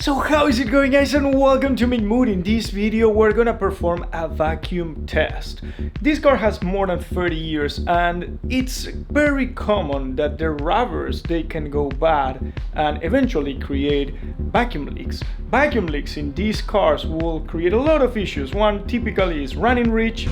So how is it going, guys, and welcome to Mood. In this video we're gonna perform a vacuum test. This car has more than 30 years and it's very common that the rubbers they can go bad and eventually create vacuum leaks. Vacuum leaks in these cars will create a lot of issues. One typically is running rich,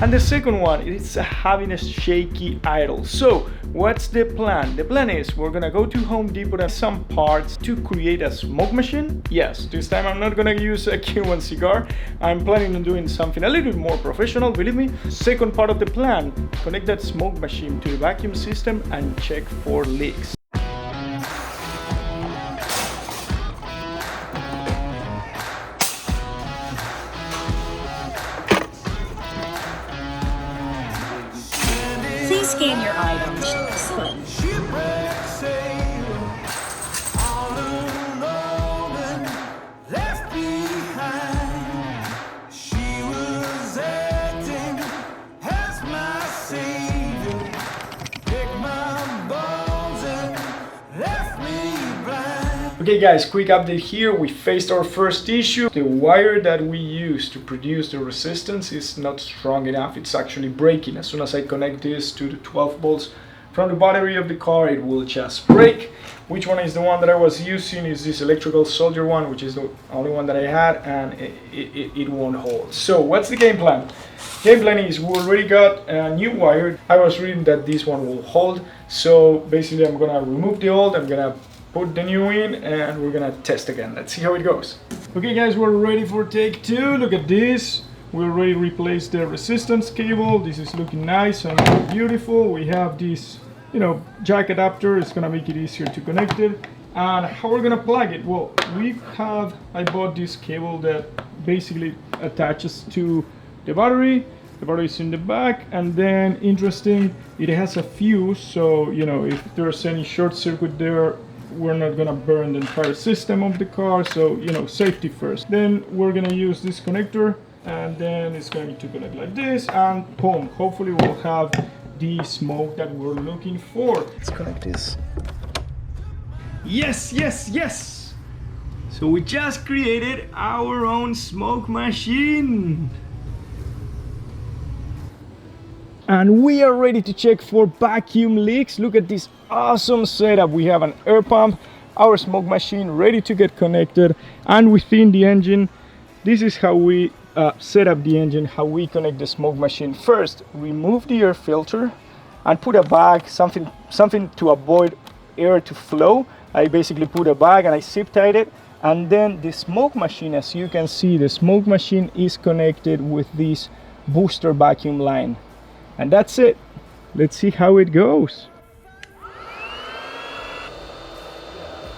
and the second one is having a shaky idle. So what's the plan? The plan is we're gonna go to Home Depot and some parts to create a smoke machine. Yes, this time I'm not gonna use a Cuban cigar. I'm planning on doing something a little bit more professional, believe me. Second part of the plan, connect that smoke machine to the vacuum system and check for leaks. Please scan your items. Excellent. Okay guys, quick update here. We faced our first issue. The wire that we use to produce the resistance is not strong enough. It's actually breaking. As soon as I connect this to the 12 volts from the battery of the car, it will just break. Which one is the one that I was using? Is this electrical solder one, which is the only one that I had, and it won't hold. So what's the game plan? Game plan is we already got a new wire. I was reading that this one will hold. So basically I'm gonna remove the old, I'm gonna put the new in, and we're gonna test again. Let's see how it goes. Okay guys, we're ready for take two. Look at this. We already replaced the resistance cable. This is looking nice and beautiful. We have this, jack adapter. It's gonna make it easier to connect it. And how we're gonna plug it? Well, I bought this cable that basically attaches to the battery. The battery is in the back, and then interesting, it has a fuse. So if there's any short circuit there, we're not gonna burn the entire system of the car. So safety first. Then we're gonna use this connector, and then it's going to connect like this, and boom, hopefully we'll have the smoke that we're looking for. Let's connect this. Yes. So we just created our own smoke machine, and we are ready to check for vacuum leaks. Look at this awesome setup. We have an air pump, our smoke machine ready to get connected, and within the engine, this is how we set up the engine, how we connect the smoke machine. First, remove the air filter and put a bag, something to avoid air to flow. I basically put a bag and I zip tied it, and then the smoke machine, as you can see, the smoke machine is connected with this booster vacuum line. And that's it. Let's see how it goes.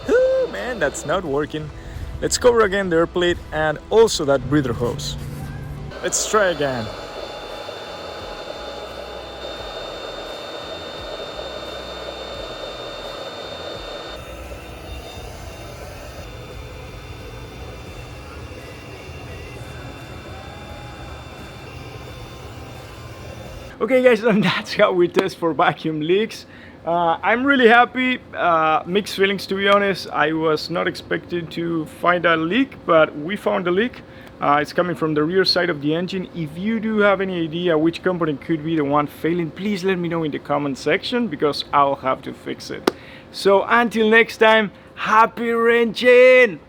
Oh man, that's not working. Let's cover again the air plate and also that breather hose. Let's try again. Okay guys, and that's how we test for vacuum leaks. I'm really happy, mixed feelings to be honest. I was not expecting to find a leak, but we found a leak. It's coming from the rear side of the engine. If you do have any idea which component could be the one failing, please let me know in the comment section, because I'll have to fix it. So until next time, happy wrenching!